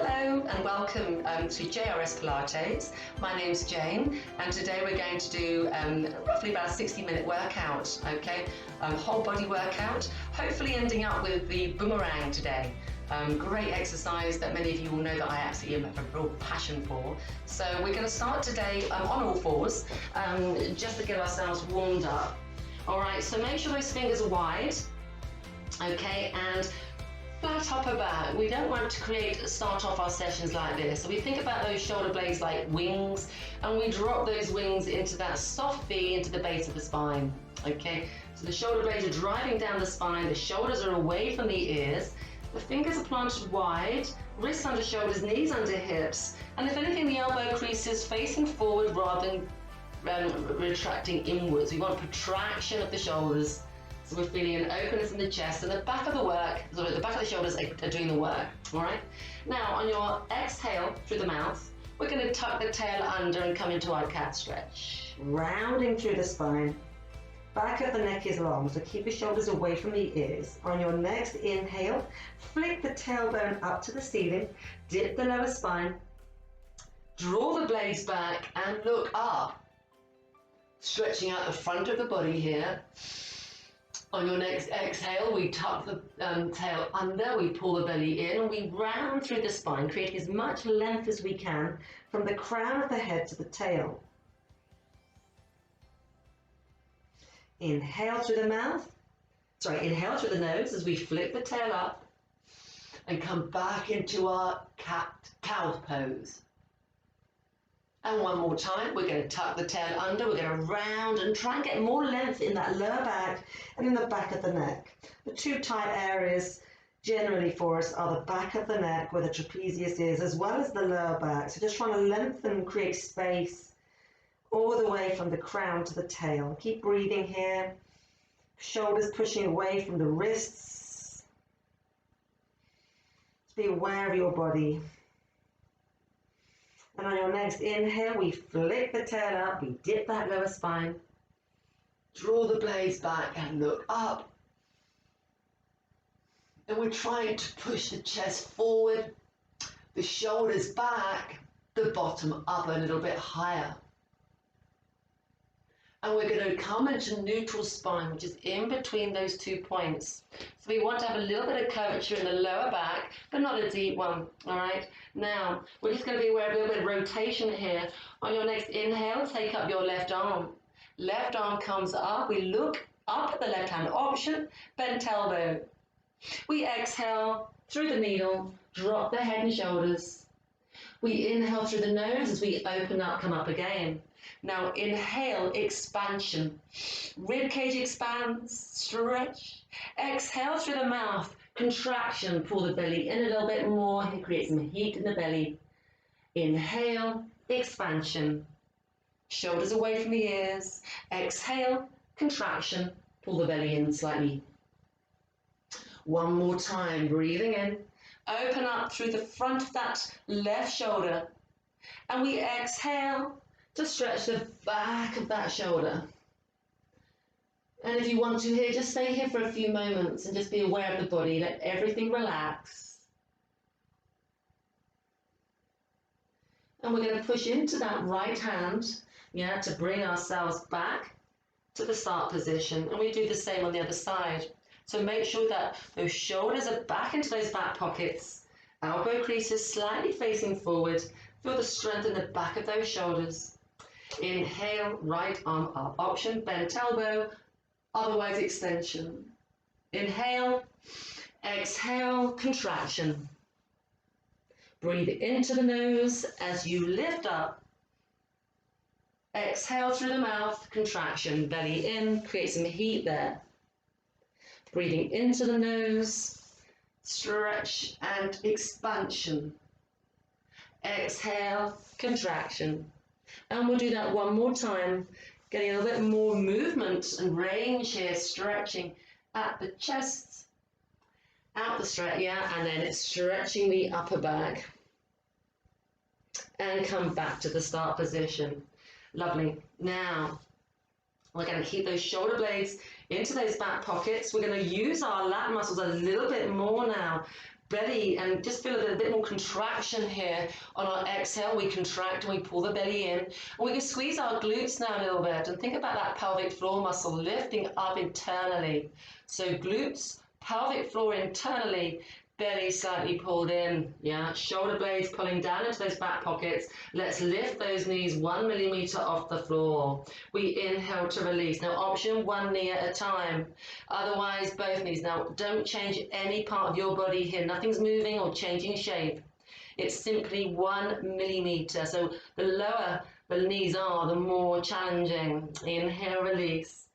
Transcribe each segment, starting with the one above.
Hello and welcome to JRS Pilates. My name's Jane and today we're going to do roughly about a 60-minute workout, okay? Whole body workout, hopefully ending up with the boomerang today. Great exercise that many of you will know that I absolutely have a real passion for. So we're going to start today on all fours, just to get ourselves warmed up. Alright, so make sure those fingers are wide, okay, and flat upper back. We don't want to start off our sessions like this. So we think about those shoulder blades like wings, and we drop those wings into that soft V into the base of the spine. Okay, so the shoulder blades are driving down the spine, the shoulders are away from the ears, the fingers are planted wide, wrists under shoulders, knees under hips, and if anything, the elbow crease is facing forward rather than retracting inwards. We want protraction of the shoulders. So we're feeling an openness in the chest, and the back of the shoulders are doing the work, all right? Now, on your exhale through the mouth, we're going to tuck the tail under and come into our cat stretch. Rounding through the spine. Back of the neck is long, so keep your shoulders away from the ears. On your next inhale, flick the tailbone up to the ceiling, dip the lower spine, draw the blades back and look up. Stretching out the front of the body here. On your next exhale, we tuck the tail under, we pull the belly in, and we round through the spine, creating as much length as we can from the crown of the head to the tail. Inhale through the inhale through the nose as we flip the tail up and come back into our cow pose. And one more time, we're going to tuck the tail under, we're going to round and try and get more length in that lower back and in the back of the neck. The two tight areas generally for us are the back of the neck where the trapezius is, as well as the lower back. So just trying to lengthen and create space all the way from the crown to the tail. Keep breathing here. Shoulders pushing away from the wrists. Just be aware of your body. And on your next inhale, we flick the tail up, we dip that lower spine, draw the blades back and look up. And we're trying to push the chest forward, the shoulders back, the bottom up a little bit higher. And we're going to come into neutral spine, which is in between those 2 points. So we want to have a little bit of curvature in the lower back, but not a deep one, all right? Now, we're just going to be aware of a little bit of rotation here. On your next inhale, take up your left arm. Left arm comes up, we look up at the left hand option, bent elbow. We exhale through the needle, drop the head and shoulders. We inhale through the nose as we open up, come up again. Now inhale, expansion. Rib cage expands, stretch. Exhale through the mouth, contraction. Pull the belly in a little bit more. Create some heat in the belly. Inhale, expansion. Shoulders away from the ears. Exhale, contraction. Pull the belly in slightly. One more time, breathing in. Open up through the front of that left shoulder. And we exhale to stretch the back of that shoulder. And if you want to here, just stay here for a few moments and just be aware of the body. Let everything relax. And we're going to push into that right hand, to bring ourselves back to the start position. And we do the same on the other side. So make sure that those shoulders are back into those back pockets. Elbow creases slightly facing forward. Feel the strength in the back of those shoulders. Inhale, right arm up. Option, bent elbow, otherwise extension. Inhale, exhale, contraction. Breathe into the nose as you lift up. Exhale through the mouth, contraction. Belly in, create some heat there. Breathing into the nose, stretch and expansion. Exhale, contraction. And we'll do that one more time, getting a little bit more movement and range here, stretching at the chest, out the stretch, and then it's stretching the upper back. And come back to the start position. Lovely. Now, we're going to keep those shoulder blades into those back pockets. We're going to use our lat muscles a little bit more now. belly, and just feel a bit more contraction here. On our exhale, we contract and we pull the belly in. And we can squeeze our glutes now a little bit and think about that pelvic floor muscle lifting up internally. So glutes, pelvic floor internally, belly slightly pulled in, yeah, shoulder blades pulling down into those back pockets. Let's lift those knees 1 millimeter off the floor. We inhale to release. Now option one knee at a time, otherwise both knees. Now don't change any part of your body here, nothing's moving or changing shape. It's simply 1 millimeter. So the lower the knees are, the more challenging. Inhale, release.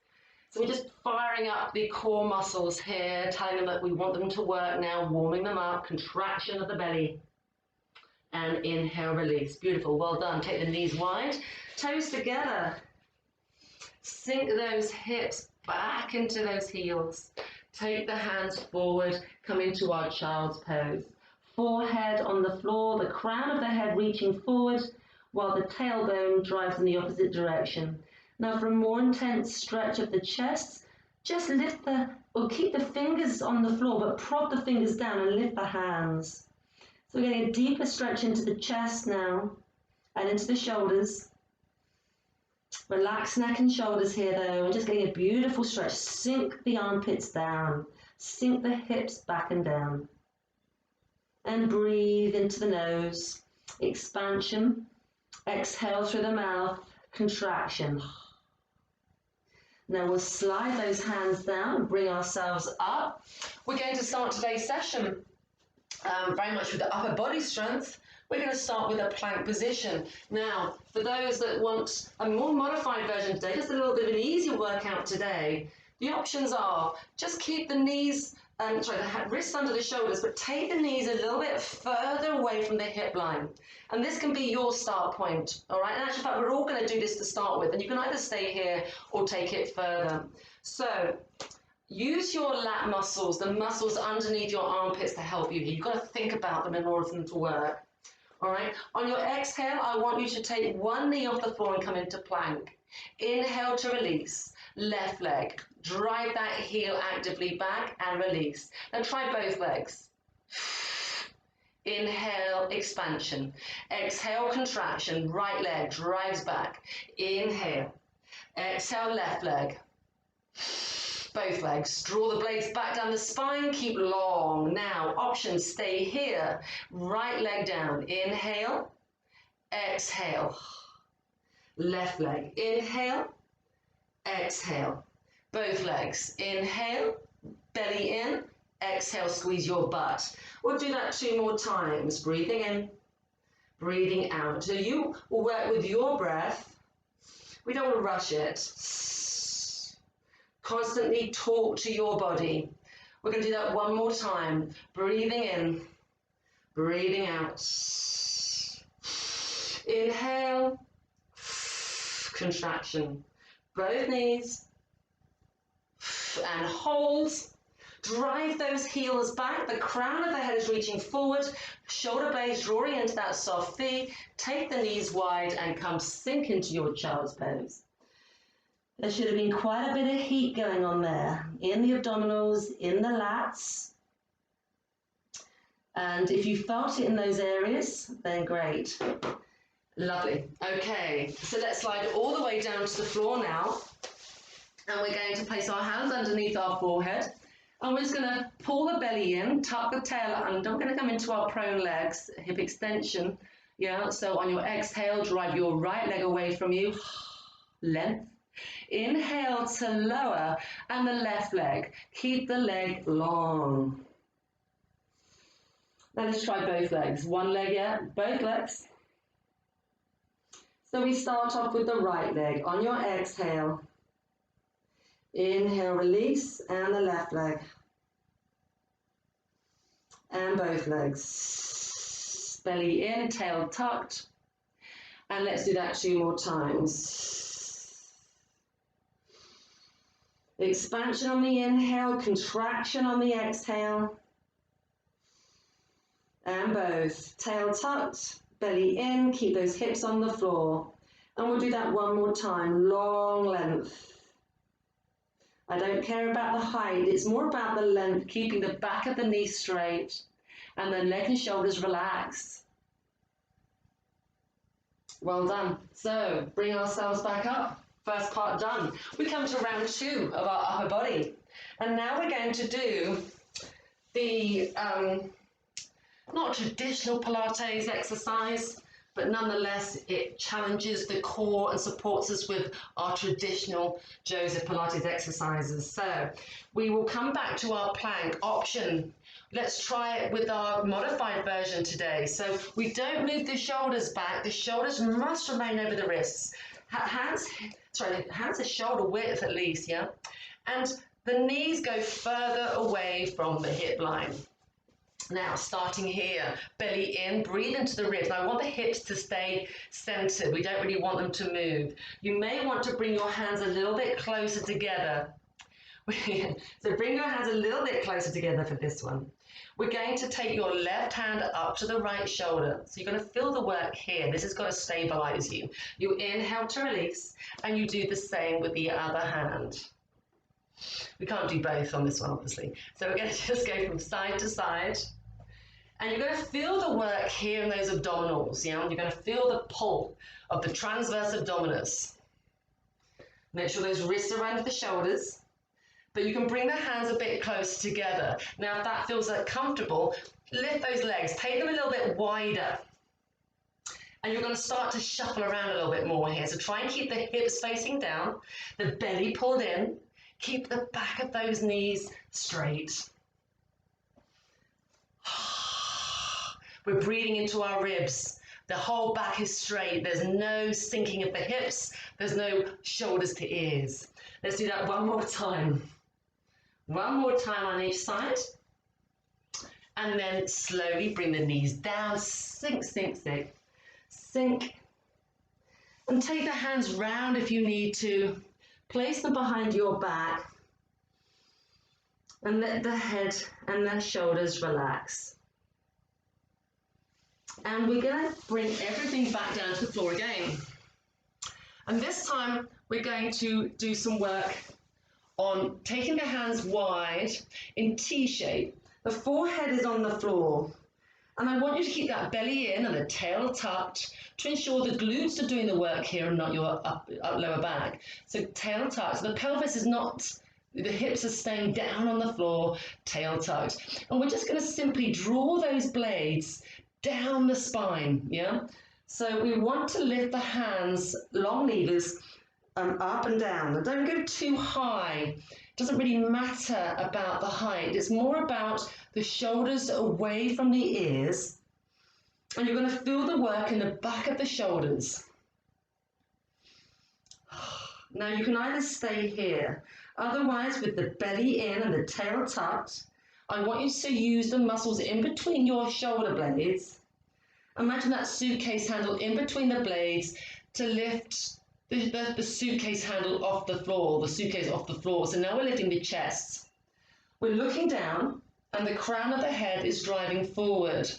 So we're just firing up the core muscles here, telling them that we want them to work now, warming them up, contraction of the belly. And inhale, release. Beautiful, well done. Take the knees wide, toes together. Sink those hips back into those heels. Take the hands forward, come into our child's pose. Forehead on the floor, the crown of the head reaching forward, while the tailbone drives in the opposite direction. Now for a more intense stretch of the chest, just lift or keep the fingers on the floor, but prop the fingers down and lift the hands. So we're getting a deeper stretch into the chest now and into the shoulders. Relax neck and shoulders here though, and just getting a beautiful stretch. Sink the armpits down, sink the hips back and down. And breathe into the nose, expansion. Exhale through the mouth, contraction. Now we'll slide those hands down, bring ourselves up. We're going to start today's session very much with the upper body strength. We're going to start with a plank position. Now, for those that want a more modified version today, just a little bit of an easier workout today, the options are just keep the knees, the wrists under the shoulders, but take the knees a little bit further away from the hip line. And this can be your start point, all right? And actually, in fact, we're all going to do this to start with, and you can either stay here or take it further. So use your lat muscles, the muscles underneath your armpits to help you here. You've got to think about them in order for them to work, all right? On your exhale, I want you to take one knee off the floor and come into plank. Inhale to release. Left leg. Drive that heel actively back and release. Now try both legs. Inhale, expansion. Exhale, contraction. Right leg drives back. Inhale. Exhale, left leg. Both legs. Draw the blades back down the spine. Keep long. Now, options, stay here. Right leg down. Inhale. Exhale. Left leg. Inhale. Exhale. Both legs. Inhale. Belly in. Exhale, squeeze your butt. We'll do that 2 more times. Breathing in, breathing out. So you will work with your breath. We don't want to rush it. Constantly talk to your body. We're going to do that 1 more time. Breathing in, breathing out. Inhale, contraction. Both knees, and hold. Drive those heels back. The crown of the head is reaching forward. Shoulder blades drawing into that soft V. Take the knees wide and come sink into your child's pose. There should have been quite a bit of heat going on there, in the abdominals, in the lats. And if you felt it in those areas, then great. Lovely. Okay, so let's slide all the way down to the floor now. And we're going to place our hands underneath our forehead. And we're just going to pull the belly in, tuck the tail under. We're going to come into our prone legs, hip extension. Yeah, so on your exhale, drive your right leg away from you. Length. Inhale to lower, and the left leg. Keep the leg long. Now let's try both legs. One leg, yeah, both legs. So we start off with the right leg. On your exhale, inhale, release, and the left leg. And both legs. Belly in, tail tucked. And let's do that 2 more times. Expansion on the inhale, contraction on the exhale. And both. Tail tucked, belly in, keep those hips on the floor. And we'll do that 1 more time, long length. I don't care about the height, it's more about the length, keeping the back of the knee straight. And then neck and shoulders relax. Well done. So bring ourselves back up. First part done. We come to round 2 of our upper body. And now we're going to do the not traditional Pilates exercise, but nonetheless it challenges the core and supports us with our traditional Joseph Pilates exercises. So we will come back to our plank option. Let's try it with our modified version today. So we don't move the shoulders back. The shoulders must remain over the wrists. Hands are shoulder width at least, yeah? And the knees go further away from the hip line. Now, starting here, belly in, breathe into the ribs. Now, I want the hips to stay centered. We don't really want them to move. You may want to bring your hands a little bit closer together. So bring your hands a little bit closer together for this one. We're going to take your left hand up to the right shoulder. So you're going to feel the work here. This has got to stabilize you. You inhale to release, and you do the same with the other hand. We can't do both on this one, obviously. So we're going to just go from side to side. And you're going to feel the work here in those abdominals. Yeah? You're going to feel the pull of the transverse abdominis. Make sure those wrists are under the shoulders. But you can bring the hands a bit closer together. Now, if that feels comfortable, lift those legs. Take them a little bit wider. And you're going to start to shuffle around a little bit more here. So try and keep the hips facing down, the belly pulled in. Keep the back of those knees straight. We're breathing into our ribs. The whole back is straight. There's no sinking of the hips. There's no shoulders to ears. Let's do that one more time. One more time on each side. And then slowly bring the knees down. Sink, sink, sink. Sink. And take the hands round if you need to. Place them behind your back. And let the head and the shoulders relax. And we're going to bring everything back down to the floor again. And this time we're going to do some work on taking the hands wide in T shape. The forehead is on the floor. And I want you to keep that belly in and the tail tucked to ensure the glutes are doing the work here and not your up lower back. So tail tucked. So the pelvis is not, the hips are staying down on the floor, tail tucked. And we're just going to simply draw those blades down the spine, yeah? So we want to lift the hands, long levers, up and down. And don't go too high. It doesn't really matter about the height. It's more about the shoulders away from the ears. And you're going to feel the work in the back of the shoulders. Now you can either stay here. Otherwise, with the belly in and the tail tucked, I want you to use the muscles in between your shoulder blades. Imagine that suitcase handle in between the blades to lift the suitcase handle off the floor, the suitcase off the floor. So now we're lifting the chest. We're looking down and the crown of the head is driving forward.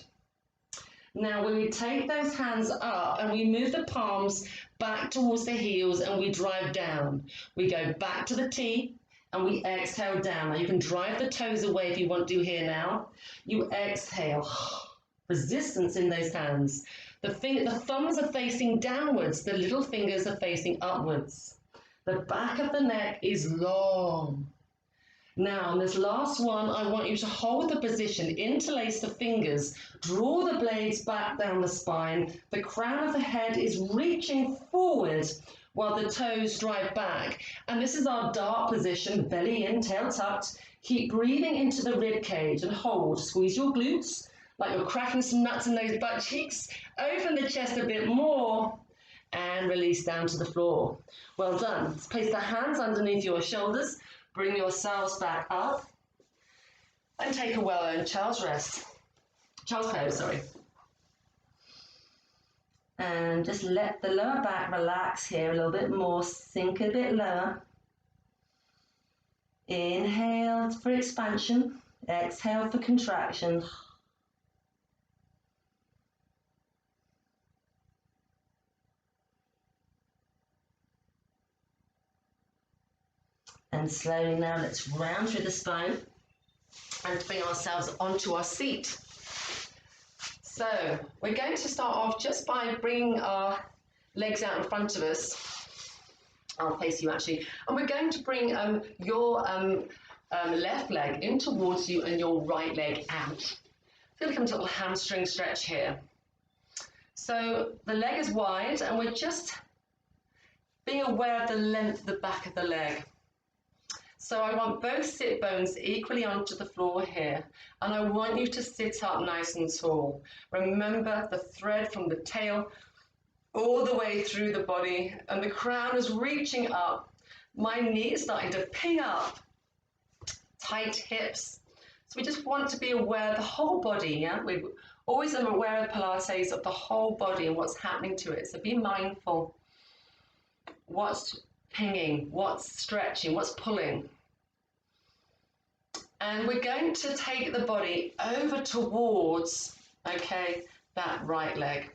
Now when we take those hands up and we move the palms back towards the heels and we drive down, we go back to the T and we exhale down. Now you can drive the toes away if you want to here now. You exhale, resistance in those hands. The thumbs are facing downwards, the little fingers are facing upwards. The back of the neck is long. Now, on this last one, I want you to hold the position, interlace the fingers, draw the blades back down the spine. The crown of the head is reaching forward while the toes drive back. And this is our dart position, belly in, tail tucked. Keep breathing into the rib cage and hold. Squeeze your glutes like you're cracking some nuts in those butt cheeks. Open the chest a bit more and release down to the floor. Well done. Let's place the hands underneath your shoulders. Bring yourselves back up and take a well-earned child's pose, sorry. And just let the lower back relax here a little bit more, sink a bit lower. Inhale for expansion, exhale for contraction. And slowly now let's round through the spine and bring ourselves onto our seat. So we're going to start off just by bringing our legs out in front of us. I'll face you actually. And we're going to bring your left leg in towards you and your right leg out. It's going to come to a little hamstring stretch here. So the leg is wide and we're just being aware of the length of the back of the leg. So I want both sit bones equally onto the floor here, and I want you to sit up nice and tall. Remember the thread from the tail all the way through the body, and the crown is reaching up. My knee is starting to ping up. Tight hips. So we just want to be aware of the whole body, yeah? We always am aware of Pilates, of the whole body and what's happening to it. So be mindful. What's pinging, what's stretching, what's pulling. And we're going to take the body over towards, okay, that right leg.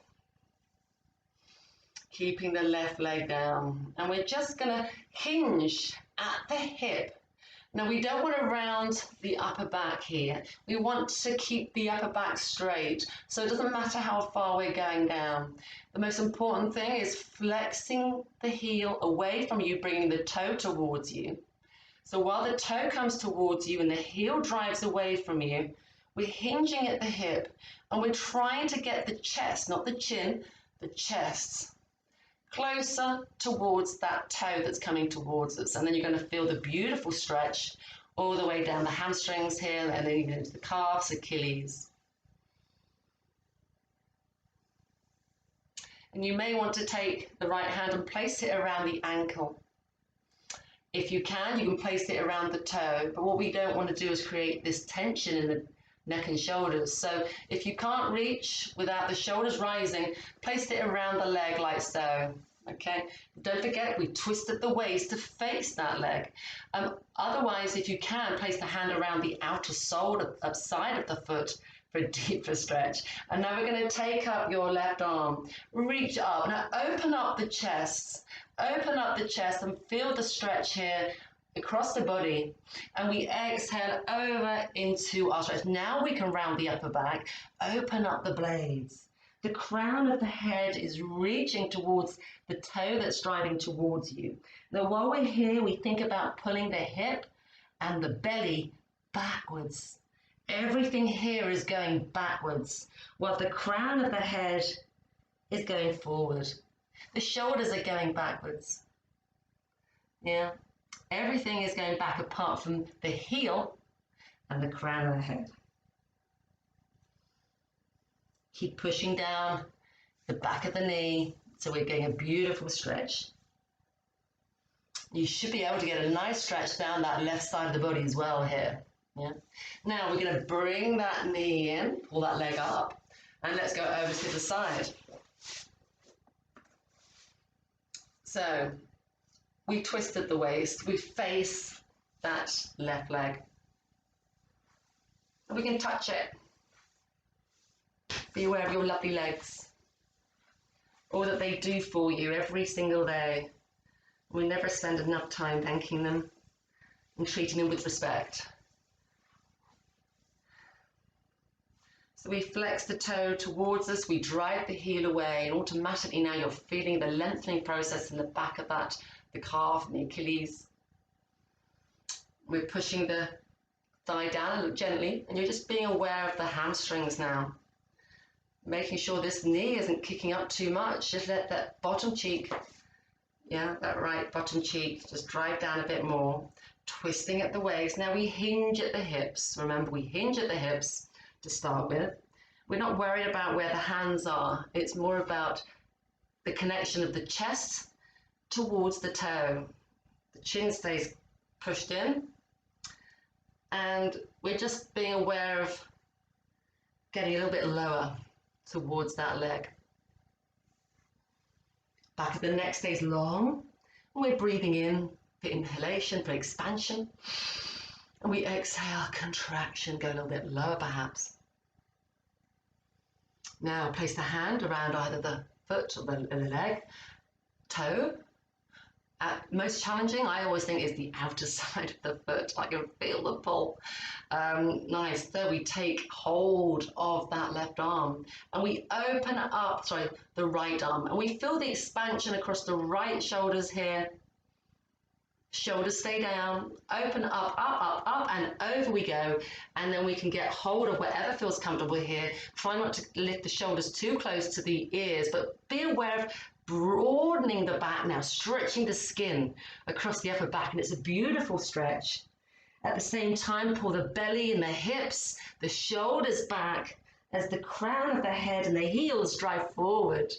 Keeping the left leg down. And we're just going to hinge at the hip. Now we don't want to round the upper back here. We want to keep the upper back straight. So it doesn't matter how far we're going down. The most important thing is flexing the heel away from you, bringing the toe towards you. So while the toe comes towards you and the heel drives away from you, we're hinging at the hip and we're trying to get the chest, not the chin, the chest, closer towards that toe that's coming towards us. And then you're going to feel the beautiful stretch all the way down the hamstrings here, and then even into the calves, Achilles. And you may want to take the right hand and place it around the ankle. If you can place it around the toe, but what we don't want to do is create this tension in the neck and shoulders. So if you can't reach without the shoulders rising, place it around the leg like so. Okay, don't forget we twisted the waist to face that leg. Otherwise, if you can, place the hand around the outer sole side of the foot for a deeper stretch. And now we're going to take up your left arm, reach up, now open up the chest. Open up the chest and feel the stretch here across the body. And we exhale over into our stretch. Now we can round the upper back, open up the blades. The crown of the head is reaching towards the toe that's driving towards you. Now while we're here, we think about pulling the hip and the belly backwards. Everything here is going backwards, while the crown of the head is going forward. The shoulders are going backwards. Yeah, everything is going back apart from the heel and the crown of the head. Keep pushing down the back of the knee so we're getting a beautiful stretch. You should be able to get a nice stretch down that left side of the body as well here. Yeah. Now we're going to bring that knee in, pull that leg up, and let's go over to the side. So we twisted the waist, we face that left leg. And we can touch it. Be aware of your lovely legs, all that they do for you every single day. We never spend enough time thanking them and treating them with respect. So we flex the toe towards us, we drive the heel away, and automatically now you're feeling the lengthening process in the back of that, the calf and the Achilles. We're pushing the thigh down a little gently, and you're just being aware of the hamstrings now. Making sure this knee isn't kicking up too much. Just let that bottom cheek, yeah, that right bottom cheek, just drive down a bit more. Twisting at the waist. Now we hinge at the hips. Remember, we hinge at the hips to start with. We're not worried about where the hands are. It's more about the connection of the chest towards the toe. The chin stays pushed in. And we're just being aware of getting a little bit lower towards that leg. Back of the neck stays long. And we're breathing in for inhalation, for expansion. And we exhale, contraction, go a little bit lower perhaps. Now place the hand around either the foot or the leg, toe, Most challenging, I always think, is the outer side of the foot. I can feel the pull. Nice. So we take hold of that left arm and we open up, sorry, the right arm, and we feel the expansion across the right shoulders here. Shoulders stay down, open up, up, up, up, and over we go. And then we can get hold of whatever feels comfortable here. Try not to lift the shoulders too close to the ears, but be aware of broadening the back now, stretching the skin across the upper back. And it's a beautiful stretch. At the same time, pull the belly and the hips, the shoulders back as the crown of the head and the heels drive forward.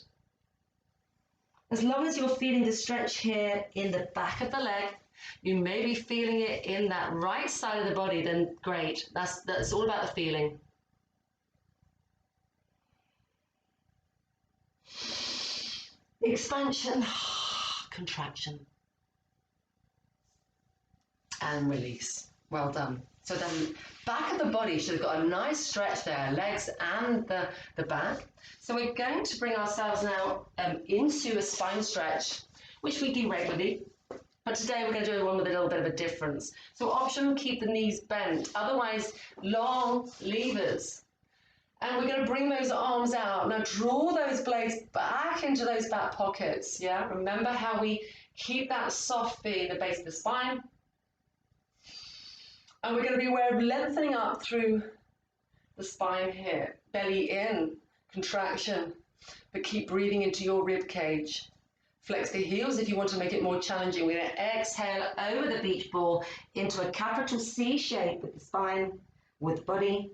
As long as you're feeling the stretch here in the back of the leg, you may be feeling it in that right side of the body, then great. That's all about the feeling. Expansion, contraction, and release. Well done. So then back of the body should have got a nice stretch there, legs and the back. So we're going to bring ourselves now into a spine stretch, which we do regularly. But today we're going to do one with a little bit of a difference. So option, keep the knees bent, otherwise long levers. And we're going to bring those arms out. Now draw those blades back into those back pockets, yeah? Remember how we keep that soft V in the base of the spine. And we're going to be aware of lengthening up through the spine here. Belly in, contraction, but keep breathing into your rib cage. Flex the heels if you want to make it more challenging. We're going to exhale over the beach ball into a capital C shape with the spine, with the body.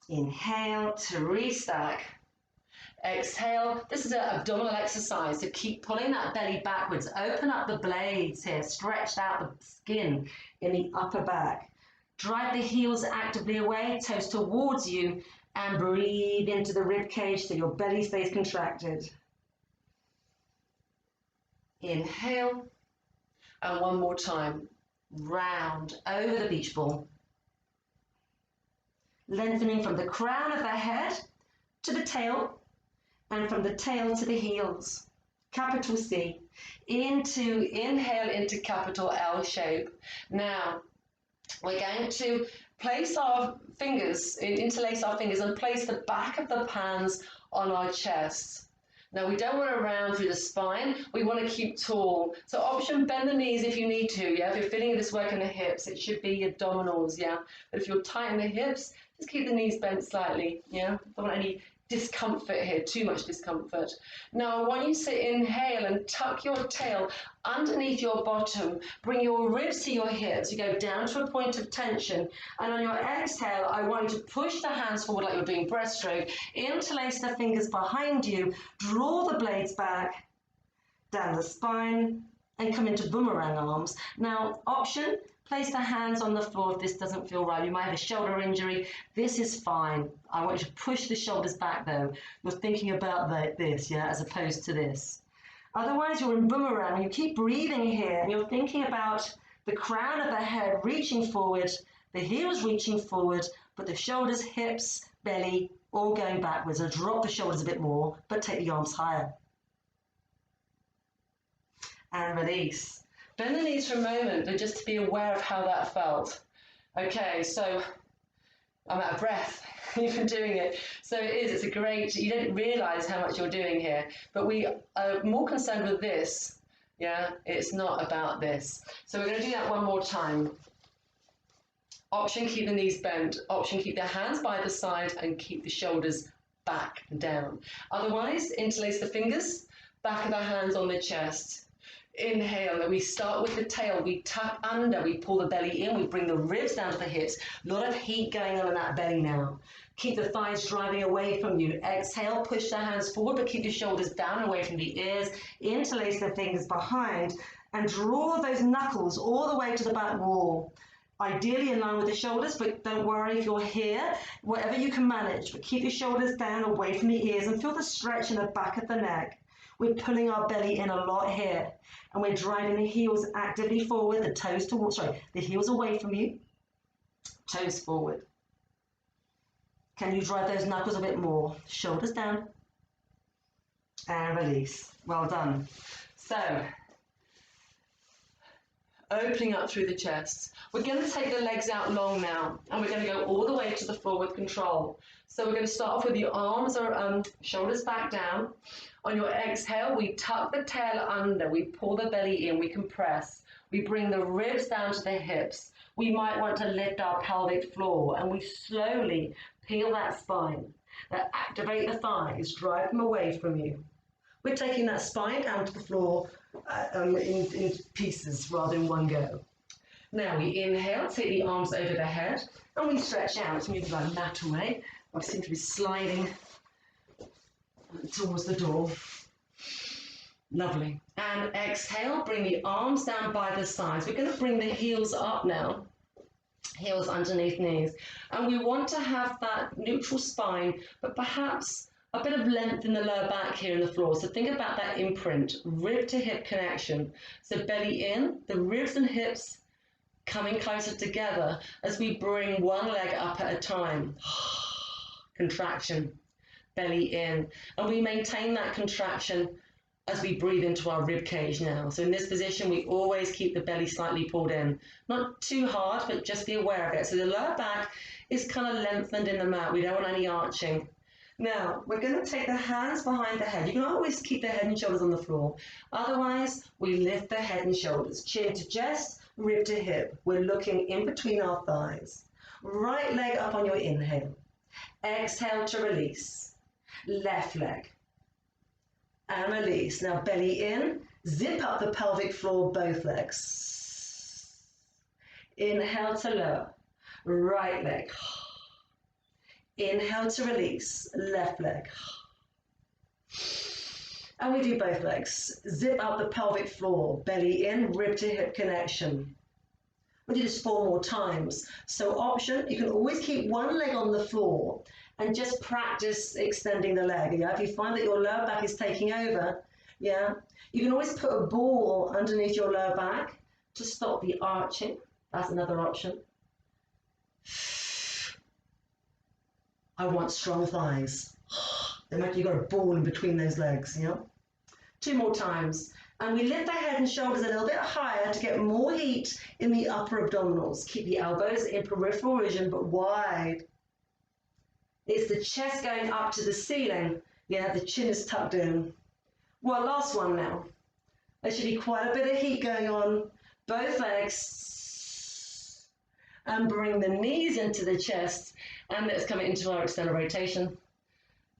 Inhale to restack. Exhale. This is an abdominal exercise, so keep pulling that belly backwards. Open up the blades here, stretch out the skin in the upper back. Drive the heels actively away, toes towards you, and breathe into the rib cage so your belly stays contracted. Inhale, and one more time, round over the beach ball. Lengthening from the crown of the head to the tail, and from the tail to the heels. Capital C. Inhale into capital L shape. Now, we're going to place our fingers, interlace our fingers and place the back of the palms on our chest. Now, we don't want to round through the spine. We want to keep tall. So option, bend the knees if you need to, yeah? If you're feeling this work in the hips, it should be abdominals, yeah? But if you're tight in the hips, just keep the knees bent slightly, yeah? Don't want any discomfort here, too much discomfort. Now, I want you to inhale and tuck your tail underneath your bottom. Bring your ribs to your hips. You go down to a point of tension. And on your exhale, I want you to push the hands forward like you're doing breaststroke. Interlace the fingers behind you. Draw the blades back down the spine and come into boomerang arms. Now, option, place the hands on the floor if this doesn't feel right. You might have a shoulder injury. This is fine. I want you to push the shoulders back though. You're thinking about this, yeah, as opposed to this. Otherwise, you're in boomerang and you keep breathing here and you're thinking about the crown of the head reaching forward, the heels reaching forward, but the shoulders, hips, belly, all going backwards. And drop the shoulders a bit more, but take the arms higher. And release. Bend the knees for a moment, but just to be aware of how that felt. Okay, so I'm out of breath even doing it. So it's a great, you don't realize how much you're doing here, but we are more concerned with this. Yeah, it's not about this. So we're going to do that one more time. Option, keep the knees bent. Option, keep the hands by the side and keep the shoulders back and down. Otherwise, interlace the fingers, back of the hands on the chest. Inhale, and we start with the tail, we tuck under, we pull the belly in, we bring the ribs down to the hips. A lot of heat going on in that belly now. Keep the thighs driving away from you. Exhale, push the hands forward, but keep your shoulders down away from the ears. Interlace the fingers behind and draw those knuckles all the way to the back wall. Ideally in line with the shoulders, but don't worry if you're here, whatever you can manage, but keep your shoulders down away from the ears and feel the stretch in the back of the neck. We're pulling our belly in a lot here, and we're driving the heels actively forward, the toes towards, the heels away from you, toes forward. Can you drive those knuckles a bit more? Shoulders down, and release. Well done. So, opening up through the chest. We're going to take the legs out long now, and we're going to go all the way to the floor with control. So we're going to start off with your arms or shoulders back down. On your exhale, we tuck the tail under, we pull the belly in, we compress. We bring the ribs down to the hips. We might want to lift our pelvic floor, and we slowly peel that spine. Now activate the thighs, drive them away from you. We're taking that spine down to the floor in pieces rather than one go. Now we inhale, take the arms over the head, and we stretch out, moving our mat away. I seem to be sliding towards the door. Lovely. And exhale, bring the arms down by the sides. We're going to bring the heels up now. Heels underneath knees. And we want to have that neutral spine, but perhaps a bit of length in the lower back here in the floor. So think about that imprint, rib to hip connection. So belly in, the ribs and hips coming closer together as we bring one leg up at a time. Contraction, belly in. And we maintain that contraction as we breathe into our rib cage now. So in this position, we always keep the belly slightly pulled in. Not too hard, but just be aware of it. So the lower back is kind of lengthened in the mat. We don't want any arching. Now, we're going to take the hands behind the head. You can always keep the head and shoulders on the floor. Otherwise, we lift the head and shoulders. Chin to chest, rib to hip. We're looking in between our thighs. Right leg up on your inhale. Exhale to release. Left leg. And release. Now belly in, zip up the pelvic floor, both legs. Inhale to lower, right leg. Inhale to release, left leg. And we do both legs. Zip up the pelvic floor, belly in, rib to hip connection. We do this 4 more times. So option, you can always keep one leg on the floor and just practice extending the leg. Yeah? If you find that your lower back is taking over, yeah, you can always put a ball underneath your lower back to stop the arching. That's another option. I want strong thighs. Imagine you've got a ball in between those legs, yeah? 2 more times. And we lift the head and shoulders a little bit higher to get more heat in the upper abdominals. Keep the elbows in peripheral vision, but wide. It's the chest going up to the ceiling. Yeah, the chin is tucked in. Well, last one now. There should be quite a bit of heat going on. Both legs. And bring the knees into the chest. And let's come into our external rotation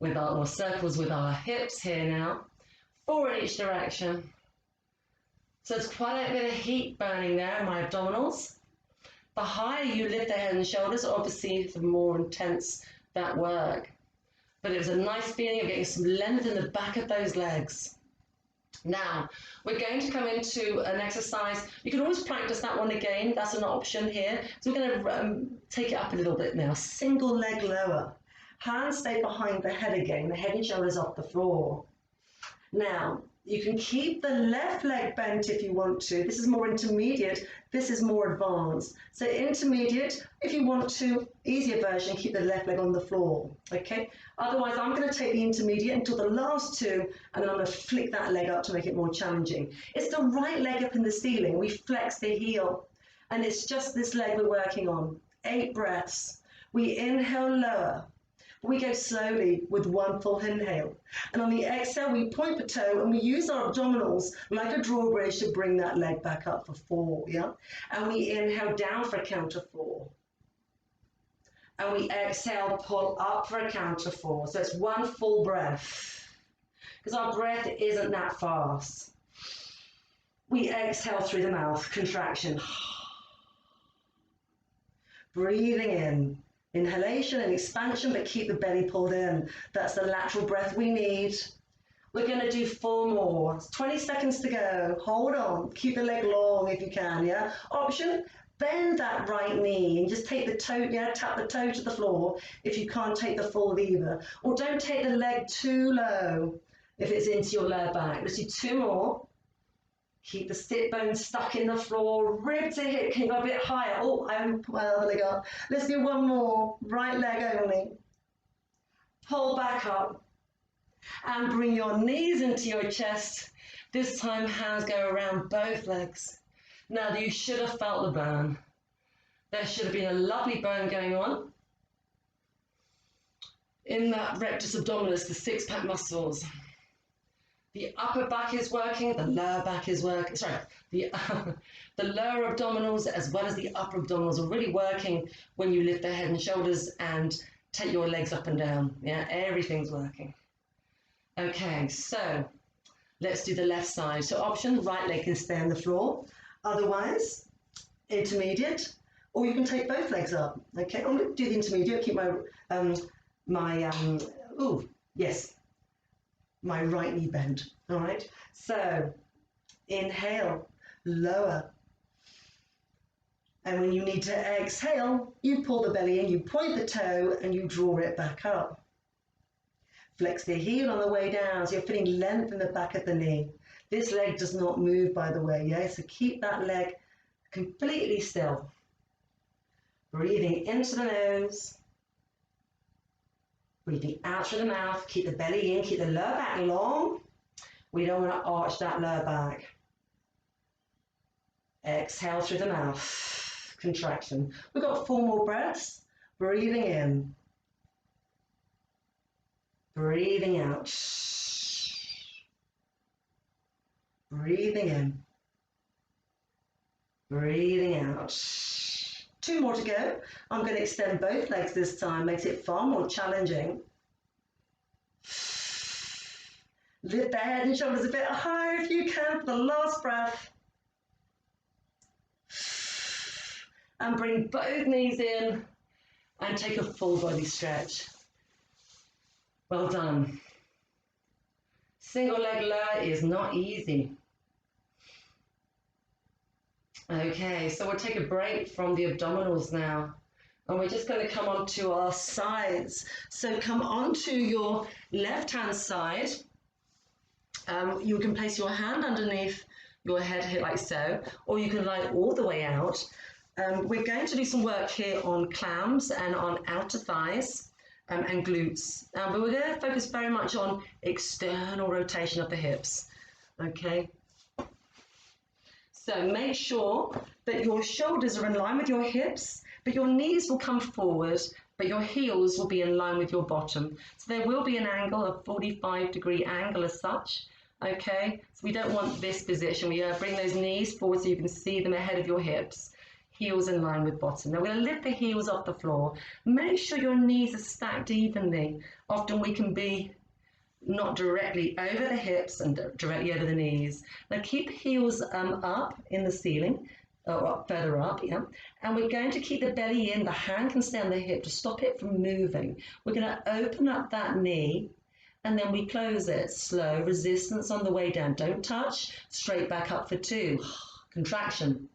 with our circles with our hips here now. 4 in each direction. So there's quite a bit of heat burning there in my abdominals. The higher you lift the head and shoulders, obviously the more intense that work. But it was a nice feeling of getting some length in the back of those legs. Now, we're going to come into an exercise. You can always practice that one again. That's an option here. So we're going to take it up a little bit now. Single leg lower. Hands stay behind the head again. The head and shoulders off the floor. Now, you can keep the left leg bent if you want to. This is more intermediate. This is more advanced. So intermediate, if you want to, easier version, keep the left leg on the floor, okay? Otherwise, I'm going to take the intermediate until the last 2, and then I'm going to flick that leg up to make it more challenging. It's the right leg up in the ceiling. We flex the heel, and it's just this leg we're working on. 8 breaths. We inhale lower. We go slowly with 1 full inhale. And on the exhale, we point the toe and we use our abdominals like a drawbridge to bring that leg back up for 4, yeah? And we inhale down for a count of 4. And we exhale, pull up for a count of 4. So it's 1 full breath. Because our breath isn't that fast. We exhale through the mouth, contraction. Breathing in. Inhalation and expansion, but keep the belly pulled in. That's the lateral breath we need. We're going to do 4 more. It's 20 seconds to go. Hold on. Keep the leg long if you can, yeah? Option, bend that right knee and just take the toe, yeah, tap the toe to the floor if you can't take the full lever. Or don't take the leg too low if it's into your lower back. Let's do 2 more. Keep the sit bones stuck in the floor, rib to hip. Can you go a bit higher? Oh, I haven't put my other leg up. Let's do 1 more. Right leg only. Pull back up. And bring your knees into your chest. This time, hands go around both legs. Now you should have felt the burn. There should have been a lovely burn going on in that rectus abdominis, the six-pack muscles. The upper back is working, the lower back is working, sorry, the lower abdominals as well as the upper abdominals are really working when you lift the head and shoulders and take your legs up and down. Yeah, everything's working. Okay, so let's do the left side. So option, right leg can stay on the floor. Otherwise, intermediate, or you can take both legs up. Okay, I'm going to do the intermediate, keep my, my right knee bent. All right, so inhale, lower. And when you need to exhale, you pull the belly in, you point the toe, and you draw it back up. Flex the heel on the way down, so you're feeling length in the back of the knee. This leg does not move, by the way, yeah? So keep that leg completely still. Breathing into the nose. Breathing out through the mouth. Keep the belly in, keep the lower back long. We don't want to arch that lower back. Exhale through the mouth. Contraction. We've got 4 more breaths. Breathing in. Breathing out. Breathing in. Breathing out. 2 more to go. I'm going to extend both legs this time. Makes it far more challenging. Lift the head and shoulders a bit higher if you can for the last breath. And bring both knees in and take a full body stretch. Well done. Single leg lower is not easy. Okay, so we'll take a break from the abdominals now. And we're just going to come onto our sides. So come onto your left-hand side. You can place your hand underneath your head here like so, or you can lie all the way out. We're going to do some work here on clams and on outer thighs and glutes, but we're going to focus very much on external rotation of the hips, okay? So make sure that your shoulders are in line with your hips, but your knees will come forward, but your heels will be in line with your bottom. So there will be an angle, a 45-degree angle as such, okay? So we don't want this position. We bring those knees forward so you can see them ahead of your hips. Heels in line with bottom. Now we're going to lift the heels off the floor. Make sure your knees are stacked evenly. Often we can be not directly over the hips and directly over the knees. Now keep the heels up in the ceiling, or up, further up, yeah. And we're going to keep the belly in. The hand can stay on the hip to stop it from moving. We're going to open up that knee and then we close it. Slow resistance on the way down. Don't touch. Straight back up for 2. Contraction.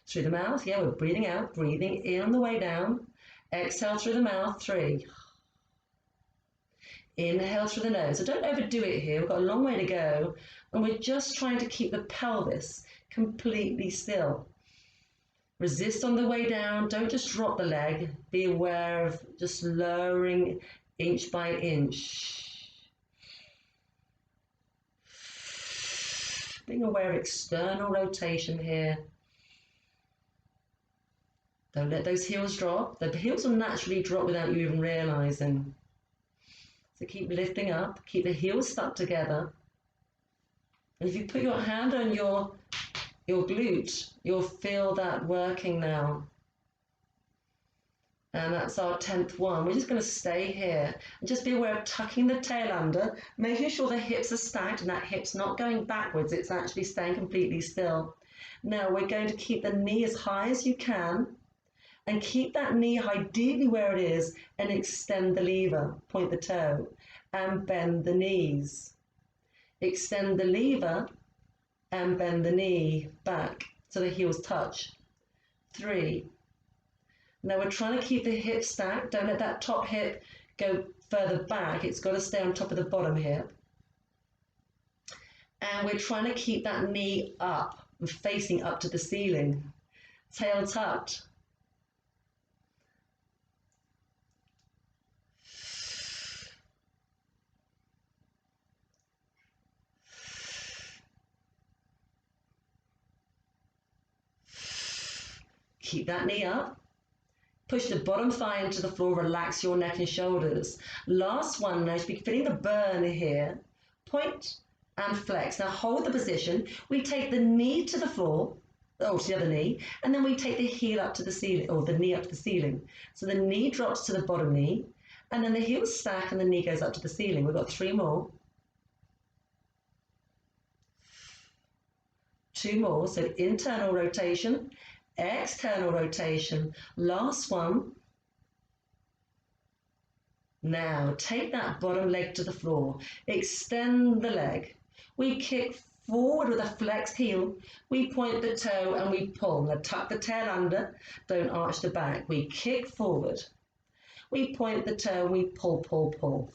Through the mouth, yeah, we're breathing out, breathing in on the way down. Exhale through the mouth, 3. Inhale through the nose. So don't overdo it here, we've got a long way to go. And we're just trying to keep the pelvis completely still. Resist on the way down, don't just drop the leg. Be aware of just lowering inch by inch. Being aware of external rotation here. Don't let those heels drop. The heels will naturally drop without you even realizing. So keep lifting up, keep the heels stuck together. And if you put your hand on your glute, you'll feel that working now. And that's our 10th one. We're just going to stay here and just be aware of tucking the tail under, making sure the hips are stacked and that hip's not going backwards, it's actually staying completely still. Now we're going to keep the knee as high as you can. And keep that knee ideally where it is and extend the lever, point the toe, and bend the knees. Extend the lever and bend the knee back so the heels touch. 3. Now we're trying to keep the hip stacked. Don't let that top hip go further back. It's got to stay on top of the bottom hip. And we're trying to keep that knee up and facing up to the ceiling. Tail tucked. Keep that knee up. Push the bottom thigh into the floor, relax your neck and shoulders. Last one, now you're feeling the burn here. Point and flex. Now hold the position. We take the knee to the floor, to the other knee, and then we take the heel up to the ceiling, or the knee up to the ceiling. So the knee drops to the bottom knee, and then the heels stack and the knee goes up to the ceiling. We've got 3 more. 2 more, so internal rotation, external rotation. Last one. Now take that bottom leg to the floor. Extend the leg. We kick forward with a flexed heel. We point the toe and we pull. Now tuck the tail under. Don't arch the back. We kick forward. We point the toe and we pull, pull, pull.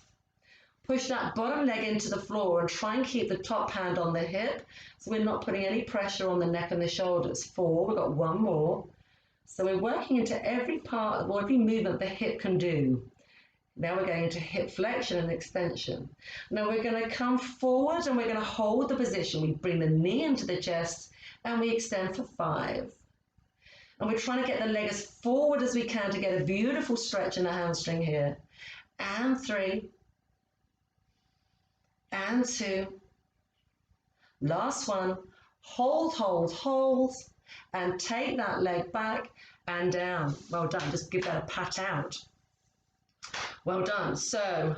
Push that bottom leg into the floor and try and keep the top hand on the hip so we're not putting any pressure on the neck and the shoulders. 4, we've got 1 more. So we're working into every part, or every movement the hip can do. Now we're going into hip flexion and extension. Now we're going to come forward and we're going to hold the position. We bring the knee into the chest and we extend for 5. And we're trying to get the leg as forward as we can to get a beautiful stretch in the hamstring here. And 3. And 2. Last one. Hold, hold, hold. And take that leg back and down. Well done. Just give that a pat out. Well done. So,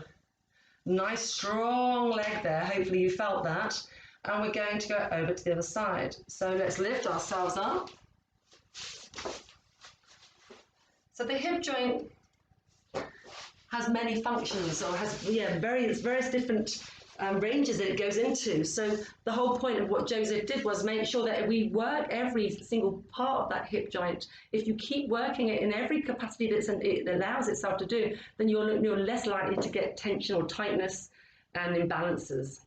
nice strong leg there. Hopefully you felt that. And we're going to go over to the other side. So let's lift ourselves up. So the hip joint has many functions, or has various different ranges that it goes into. So the whole point of what Joseph did was make sure that we work every single part of that hip joint. If you keep working it in every capacity that it allows itself to do, then you're less likely to get tension or tightness and imbalances.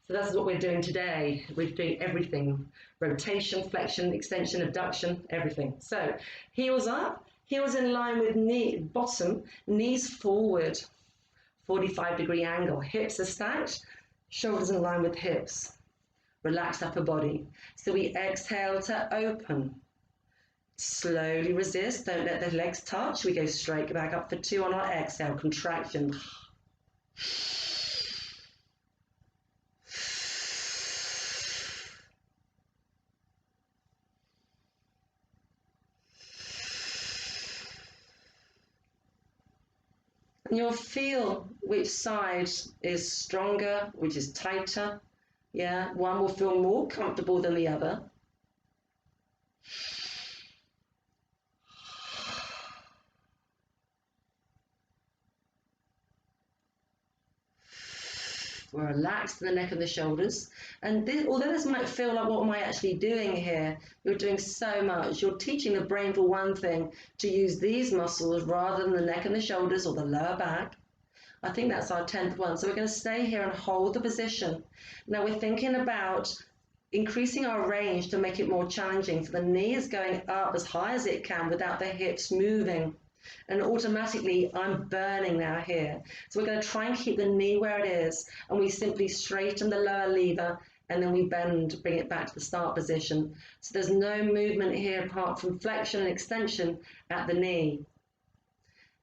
So that's what we're doing today. We're doing everything: rotation, flexion, extension, abduction, everything. So heels up, heels in line with bottom, knees forward. 45-degree angle, hips are stacked, shoulders in line with hips, relaxed upper body. So we exhale to open, slowly resist, don't let the legs touch. We go straight back up for 2 on our exhale, contraction. And you'll feel which side is stronger, which is tighter. Yeah, one will feel more comfortable than the other. We're relaxed in the neck and the shoulders. And although this might feel like, what am I actually doing here? You're doing so much. You're teaching the brain, for one thing, to use these muscles rather than the neck and the shoulders or the lower back. I think that's our 10th one. So we're going to stay here and hold the position. Now we're thinking about increasing our range to make it more challenging. So the knee is going up as high as it can without the hips moving. And automatically I'm burning now here. So we're going to try and keep the knee where it is, and we simply straighten the lower lever and then we bend, bring it back to the start position. So there's no movement here apart from flexion and extension at the knee.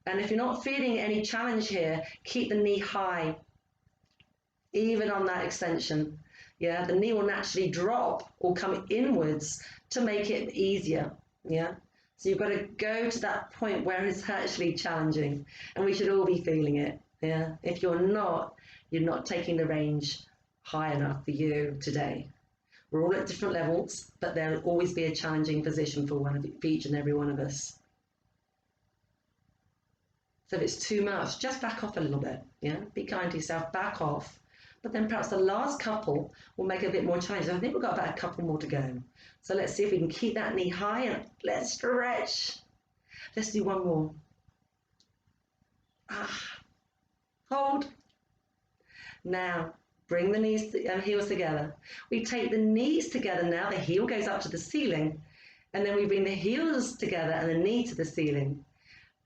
And if you're not feeling any challenge here, keep the knee high, even on that extension. Yeah, the knee will naturally drop or come inwards to make it easier. Yeah. So you've got to go to that point where it's actually challenging, and we should all be feeling it. Yeah. If you're not taking the range high enough for you today. We're all at different levels, but there'll always be a challenging position for each and every one of us. So if it's too much, just back off a little bit. Yeah. Be kind to yourself. Back off. But then perhaps the last couple will make it a bit more challenging. I think we've got about a couple more to go. So let's see if we can keep that knee high and let's stretch. Let's do one more. Hold. Now, bring the knees and heels together. We take the knees together now. The heel goes up to the ceiling. And then we bring the heels together and the knee to the ceiling.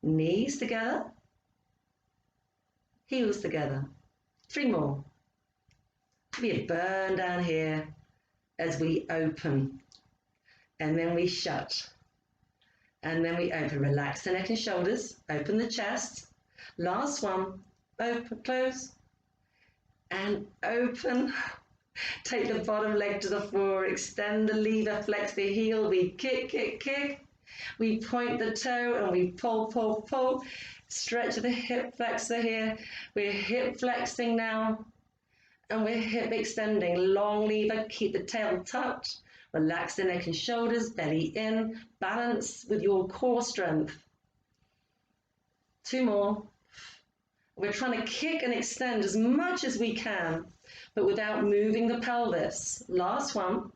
Knees together. Heels together. 3 more. Be a burn down here as we open, and then we shut, And then we open, relax the neck and shoulders, open the chest. Last one, open, close, and open. Take the bottom leg to the floor, extend the lever, flex the heel, we kick, kick, kick. We point the toe and we pull, pull, pull. Stretch the hip flexor here. We're hip flexing now. And we're hip extending. Long lever, keep the tail tucked. Relax the neck and shoulders, belly in. Balance with your core strength. 2 more. We're trying to kick and extend as much as we can, but without moving the pelvis. Last one.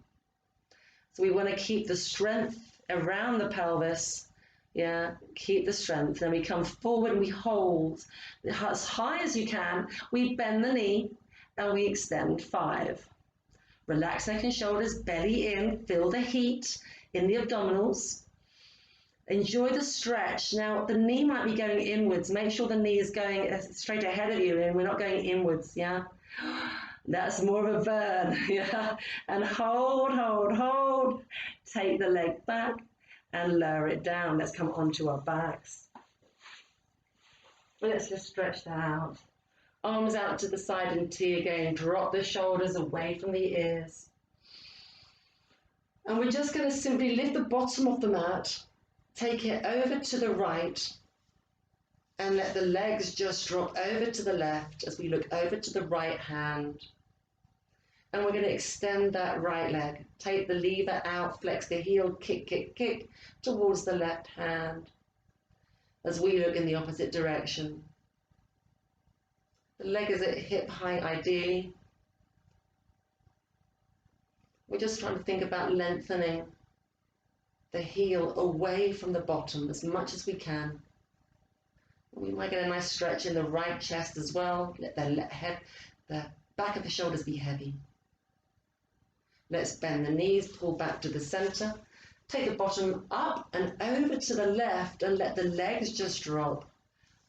So we want to keep the strength around the pelvis. Yeah, keep the strength. Then we come forward and we hold as high as you can. We bend the knee and we extend. 5. Relax neck and shoulders, belly in, feel the heat in the abdominals. Enjoy the stretch. Now, the knee might be going inwards. Make sure the knee is going straight ahead of you and we're not going inwards, yeah? That's more of a burn, yeah? And hold, hold, hold. Take the leg back and lower it down. Let's come onto our backs. Let's just stretch that out. Arms out to the side in T again. Drop the shoulders away from the ears. And we're just going to simply lift the bottom of the mat. Take it over to the right and let the legs just drop over to the left as we look over to the right hand. And we're going to extend that right leg. Take the lever out, flex the heel, kick, kick, kick towards the left hand as we look in the opposite direction. The leg is at hip height ideally. We're just trying to think about lengthening the heel away from the bottom as much as we can. We might get a nice stretch in the right chest as well. Let the back of the shoulders be heavy. Let's bend the knees, pull back to the center. Take the bottom up and over to the left and let the legs just drop.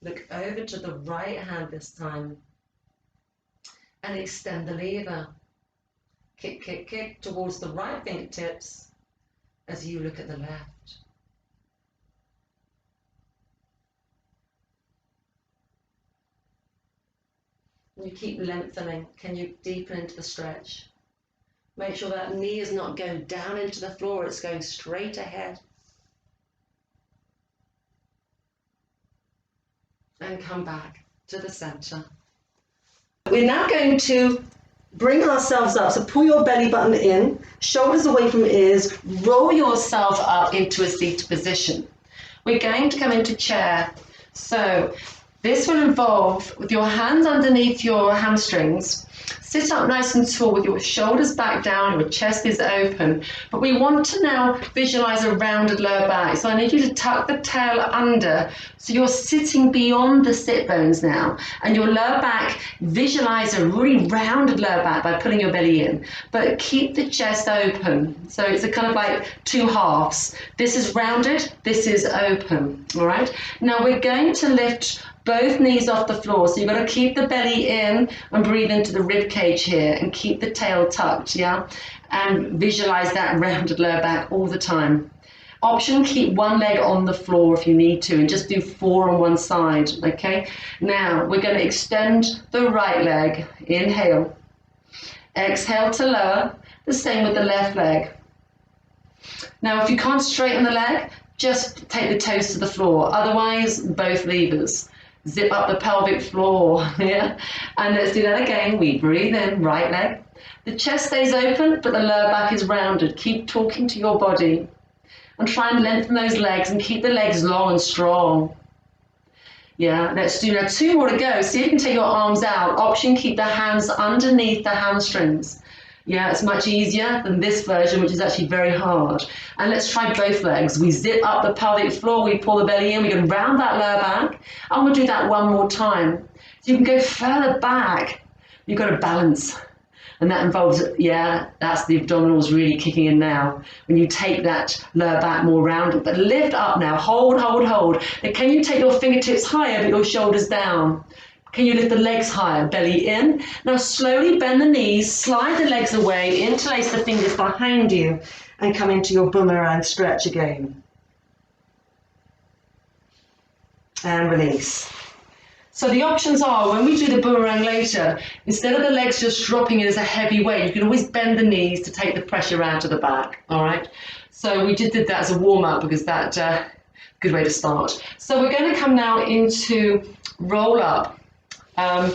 Look over to the right hand this time. And extend the lever. Kick, kick, kick towards the right fingertips as you look at the left. And you keep lengthening. Can you deepen into the stretch? Make sure that knee is not going down into the floor, it's going straight ahead. And come back to the center. We're now going to bring ourselves up, so pull your belly button in, shoulders away from ears, roll yourself up into a seated position. We're going to come into chair. So this will involve, with your hands underneath your hamstrings, sit up nice and tall with your shoulders back down, your chest is open, but we want to now visualize a rounded lower back. So I need you to tuck the tail under, so you're sitting beyond the sit bones now, and your lower back, visualize a really rounded lower back by pulling your belly in, but keep the chest open. So it's a kind of like 2 halves. This is rounded, this is open, all right? Now we're going to lift both knees off the floor, so you've got to keep the belly in and breathe into the rib cage here and keep the tail tucked, yeah? And visualize that rounded lower back all the time. Option, keep one leg on the floor if you need to and just do 4 on one side, okay? Now we're going to extend the right leg, inhale, exhale to lower, the same with the left leg. Now if you can't straighten the leg, just take the toes to the floor, otherwise both levers. Zip up the pelvic floor, yeah? And let's do that again. We breathe in, right leg. The chest stays open, but the lower back is rounded. Keep talking to your body. And try and lengthen those legs and keep the legs long and strong. Yeah, let's do now 2 more to go. See if you can take your arms out. Option, keep the hands underneath the hamstrings. Yeah, it's much easier than this version, which is actually very hard. And let's try both legs. We zip up the pelvic floor, we pull the belly in, we can round that lower back, and we'll do that 1 more time. So you can go further back. You've got to balance. And that involves, yeah, that's the abdominals really kicking in now. When you take that lower back more rounded, but lift up now, hold, hold, hold. And can you take your fingertips higher, but your shoulders down? Can you lift the legs higher, belly in? Now slowly bend the knees, slide the legs away, interlace the fingers behind you, and come into your boomerang stretch again. and release. So the options are, when we do the boomerang later, instead of the legs just dropping in as a heavy weight, you can always bend the knees to take the pressure out of the back, all right? So we just did that as a warm-up because that's a good way to start. So we're going to come now into roll up and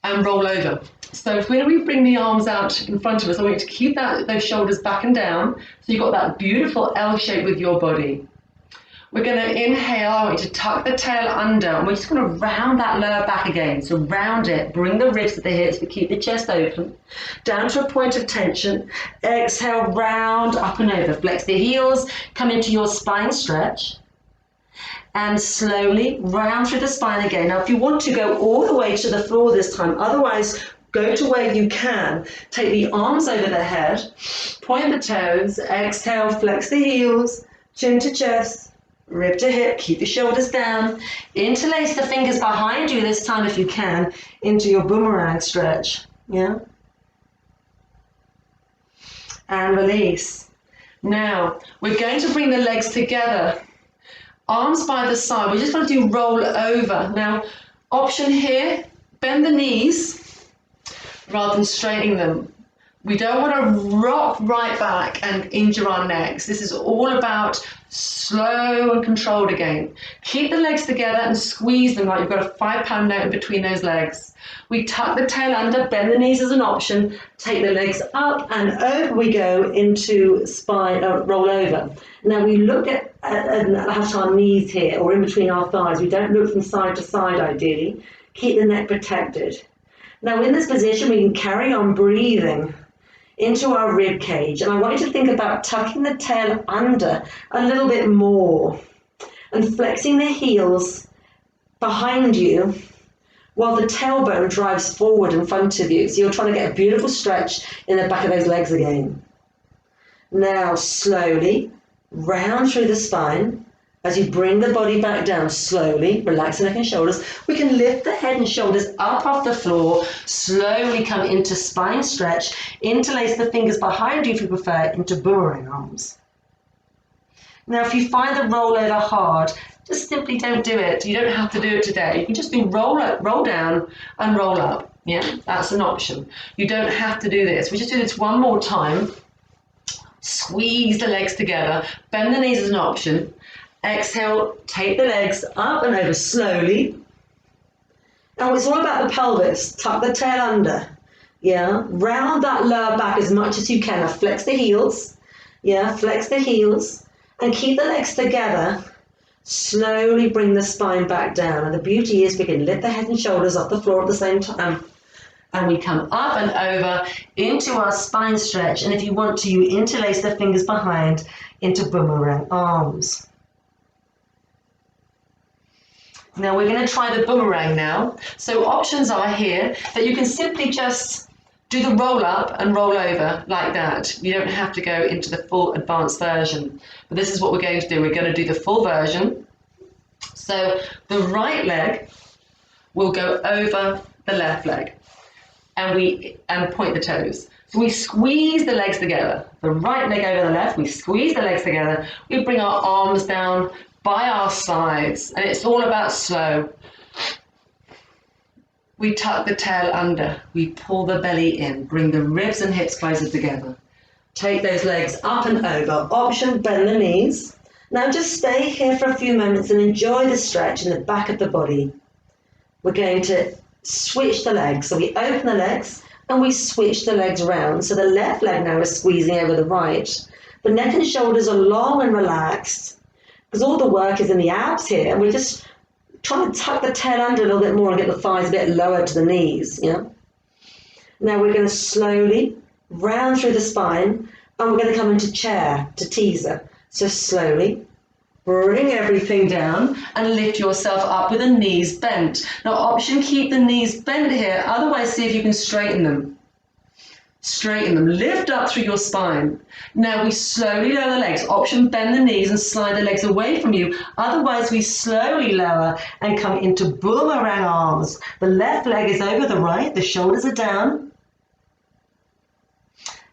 roll over. So when we bring the arms out in front of us, I want you to keep those shoulders back and down, so you've got that beautiful L shape with your body. We're going to inhale, I want you to tuck the tail under, and we're just going to round that lower back again. So round it, bring the ribs to the hips, but keep the chest open, down to a point of tension. Exhale, round, up and over. Flex the heels, come into your spine stretch, and slowly round through the spine again. Now, if you want to go all the way to the floor this time, otherwise, go to where you can. Take the arms over the head, point the toes, exhale, flex the heels, chin to chest, rib to hip, keep the shoulders down. Interlace the fingers behind you this time if you can into your boomerang stretch. Yeah. And release. Now, we're going to bring the legs together. Arms by the side. We're just going to do roll over. Now, option here, bend the knees rather than straightening them. We don't want to rock right back and injure our necks. This is all about slow and controlled again. Keep the legs together and squeeze them like you've got a 5-pound note in between those legs. We tuck the tail under, bend the knees as an option, take the legs up and over we go into spine, roll over. Now we look at our knees here or in between our thighs. We don't look from side to side ideally. Keep the neck protected. Now in this position we can carry on breathing into our rib cage, and I want you to think about tucking the tail under a little bit more and flexing the heels behind you while the tailbone drives forward in front of you. So you're trying to get a beautiful stretch in the back of those legs again. Now slowly round through the spine. As you bring the body back down slowly, relax the neck and shoulders, we can lift the head and shoulders up off the floor, slowly come into spine stretch, interlace the fingers behind you if you prefer, into boomerang arms. Now if you find the rollover hard, just simply don't do it. You don't have to do it today. You can just do roll up, roll down and roll up. Yeah, that's an option. You don't have to do this. We just do this one more time. Squeeze the legs together, bend the knees as an option. Exhale, take the legs up and over slowly. And it's all about the pelvis. Tuck the tail under. Yeah, round that lower back as much as you can. Now flex the heels. Yeah, flex the heels. And keep the legs together. Slowly bring the spine back down. And the beauty is we can lift the head and shoulders off the floor at the same time. And we come up and over into our spine stretch. And if you want to, you interlace the fingers behind into boomerang arms. Now we're going to try the boomerang now. So options are here that you can simply just do the roll up and roll over like that. You don't have to go into the full advanced version. But this is what we're going to do. We're going to do the full version. So the right leg will go over the left leg and point the toes. So we squeeze the legs together. The right leg over the left, we squeeze the legs together. We bring our arms down by our sides, and it's all about slow. We tuck the tail under, we pull the belly in, bring the ribs and hips closer together. Take those legs up and over. Option, bend the knees. Now just stay here for a few moments and enjoy the stretch in the back of the body. We're going to switch the legs. So we open the legs and we switch the legs around. So the left leg now is squeezing over the right. The neck and shoulders are long and relaxed, because all the work is in the abs here, and we're just trying to tuck the tail under a little bit more and get the thighs a bit lower to the knees. Yeah. Now we're going to slowly round through the spine, and we're going to come into chair to teaser. So slowly bring everything down and lift yourself up with the knees bent. Now option, keep the knees bent here, otherwise see if you can straighten them. Straighten them, lift up through your spine. Now we slowly lower the legs. Option, bend the knees and slide the legs away from you. Otherwise we slowly lower and come into boomerang arms. The left leg is over the right, the shoulders are down.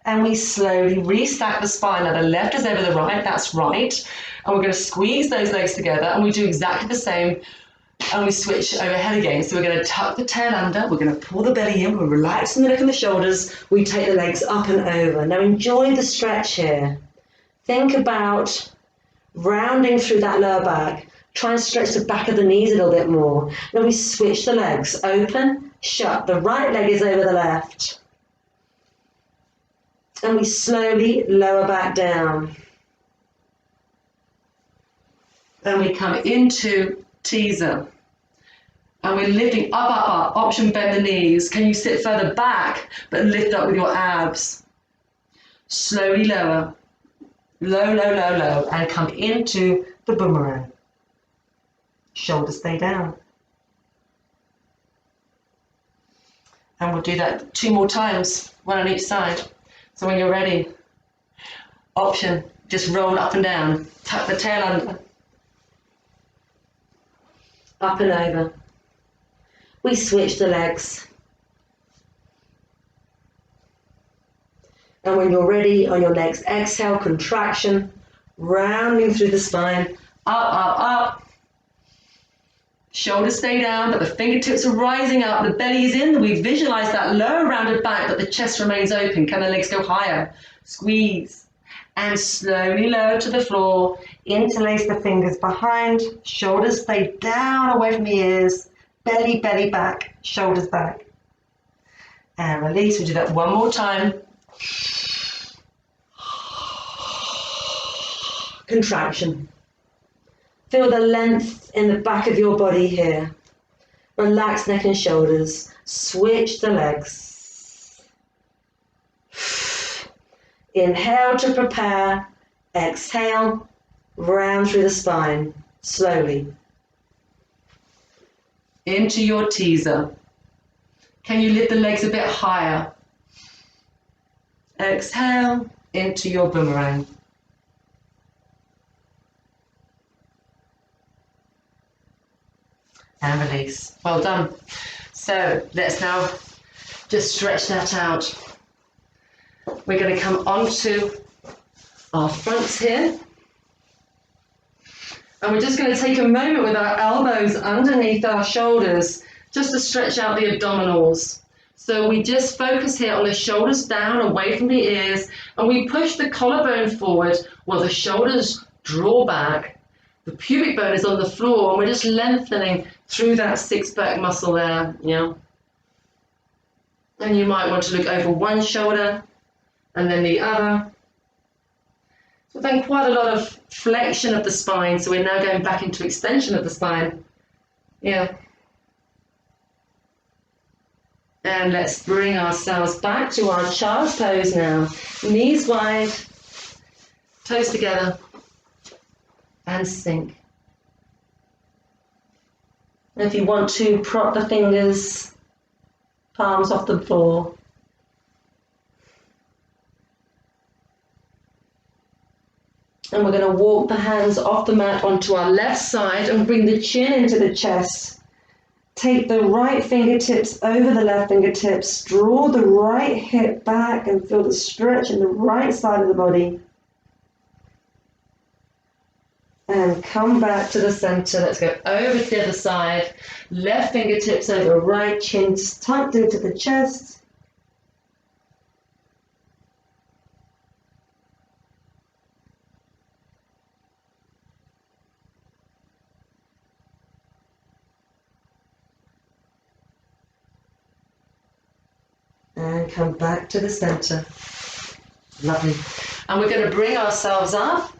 And we slowly restack the spine. Now the left is over the right, that's right. And we're going to squeeze those legs together, and we do exactly the same. And we switch overhead again. So we're going to tuck the tail under, we're going to pull the belly in, we're relaxing the neck and the shoulders, we take the legs up and over. Now enjoy the stretch here. Think about rounding through that lower back. Try and stretch the back of the knees a little bit more. Then we switch the legs, open, shut. The right leg is over the left. And we slowly lower back down. And we come into teaser. And we're lifting up, up, up. Option bend the knees. Can you sit further back, but lift up with your abs? Slowly lower. Low, low, low, low. And come into the boomerang. Shoulders stay down. And we'll do that 2 more times, 1 on each side. So when you're ready, option, just roll up and down. Tuck the tail under. Up and over. We switch the legs. And when you're ready, on your next exhale, contraction, rounding through the spine, up, up, up. Shoulders stay down, but the fingertips are rising up, the belly is in. We visualize that low rounded back, but the chest remains open. Can the legs go higher? Squeeze. And slowly lower to the floor. Interlace the fingers behind. Shoulders stay down away from the ears. Belly, belly back. Shoulders back. And release. We'll do that 1 more time. Contraction. Feel the length in the back of your body here. Relax neck and shoulders. Switch the legs. Inhale to prepare. Exhale. Round through the spine. Slowly. Into your teaser. Can you lift the legs a bit higher? Exhale. Into your boomerang. And release. Well done. So let's now just stretch that out. We're going to come onto our fronts here. And we're just going to take a moment with our elbows underneath our shoulders just to stretch out the abdominals. So we just focus here on the shoulders down, away from the ears, and we push the collarbone forward while the shoulders draw back. The pubic bone is on the floor, and we're just lengthening through that six-pack muscle there, yeah. And you might want to look over one shoulder and then the other. So we've done quite a lot of flexion of the spine, so we're now going back into extension of the spine. Yeah. And let's bring ourselves back to our child's pose now. Knees wide, toes together, and sink. And if you want to, prop the fingers, palms off the floor. And we're going to walk the hands off the mat onto our left side and bring the chin into the chest. Take the right fingertips over the left fingertips. Draw the right hip back and feel the stretch in the right side of the body. And come back to the center. Let's go over to the other side. Left fingertips over right, chin tucked into the chest. And come back to the center. Lovely. And we're going to bring ourselves up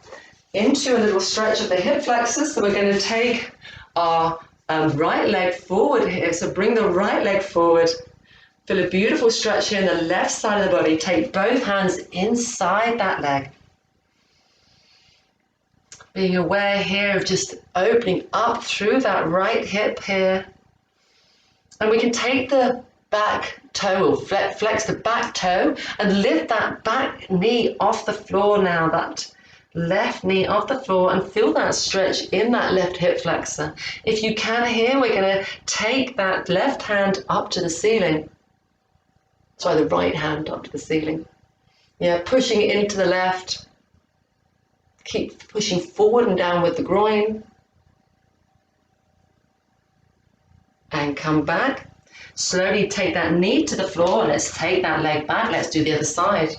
into a little stretch of the hip flexors. So we're going to take our right leg forward here. So bring the right leg forward. Feel a beautiful stretch here in the left side of the body. Take both hands inside that leg. Being aware here of just opening up through that right hip here. And we can take the back toe, or flex the back toe and lift that back knee off the floor now, that left knee off the floor, and feel that stretch in that left hip flexor. If you can here, we're going to take that left hand up to the ceiling. Sorry, the right hand up to the ceiling. Yeah, pushing it into the left. Keep pushing forward and down with the groin. And come back. Slowly take that knee to the floor. Let's take that leg back. Let's do the other side.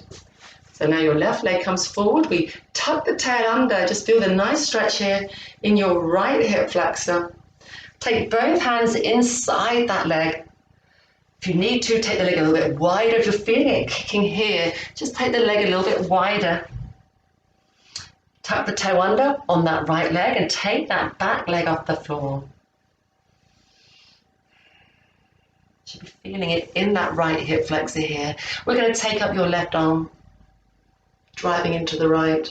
So now your left leg comes forward. We tuck the tail under. Just feel the nice stretch here in your right hip flexor. Take both hands inside that leg. If you need to, take the leg a little bit wider. If you're feeling it kicking here, just take the leg a little bit wider. Tuck the toe under on that right leg and take that back leg off the floor. Should be feeling it in that right hip flexor here. We're going to take up your left arm, driving into the right.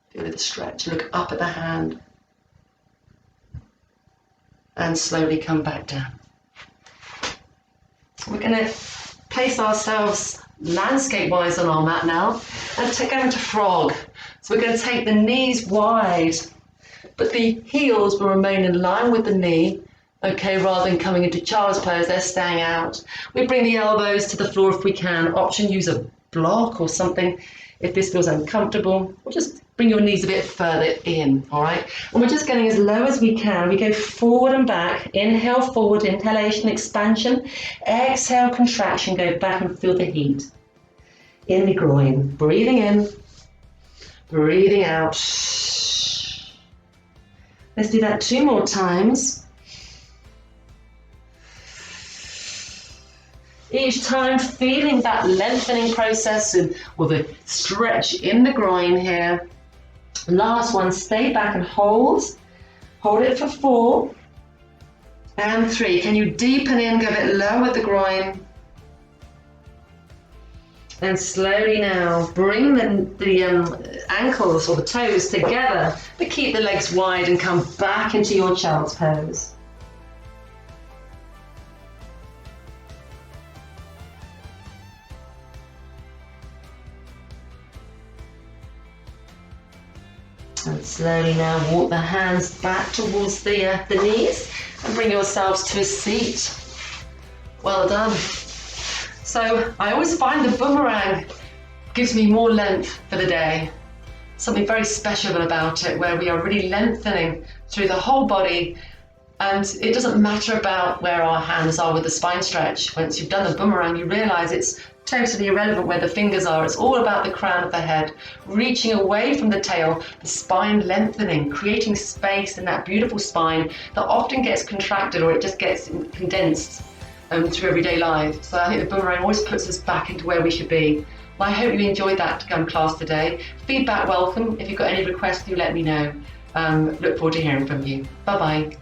Feel the stretch. Look up at the hand. And slowly come back down. We're going to place ourselves landscape-wise on our mat now and go into frog. So we're going to take the knees wide, but the heels will remain in line with the knee. Okay, rather than coming into child's pose, they're staying out. We bring the elbows to the floor if we can. Option, use a block or something if this feels uncomfortable. Or just bring your knees a bit further in, all right? And we're just getting as low as we can. We go forward and back. Inhale, forward, inhalation, expansion. Exhale, contraction, go back and feel the heat in the groin. Breathing in, breathing out. Let's do that 2 more times. Each time feeling that lengthening process or the stretch in the groin here. Last one, stay back and hold. Hold it for 4 and 3. Can you deepen in, go a bit low at the groin? And slowly now bring the ankles or the toes together, but keep the legs wide and come back into your child's pose. And slowly now walk the hands back towards the knees and bring yourselves to a seat. Well done. So I always find the boomerang gives me more length for the day. Something very special about it, where we are really lengthening through the whole body, and it doesn't matter about where our hands are with the spine stretch. Once you've done the boomerang, you realize it's totally irrelevant where the fingers are. It's all about the crown of the head, reaching away from the tail, the spine lengthening, creating space in that beautiful spine that often gets contracted or it just gets condensed through everyday life. So I think the boomerang always puts us back into where we should be. Well, I hope you enjoyed that class today. Feedback welcome. If you've got any requests, do let me know. Look forward to hearing from you. Bye-bye.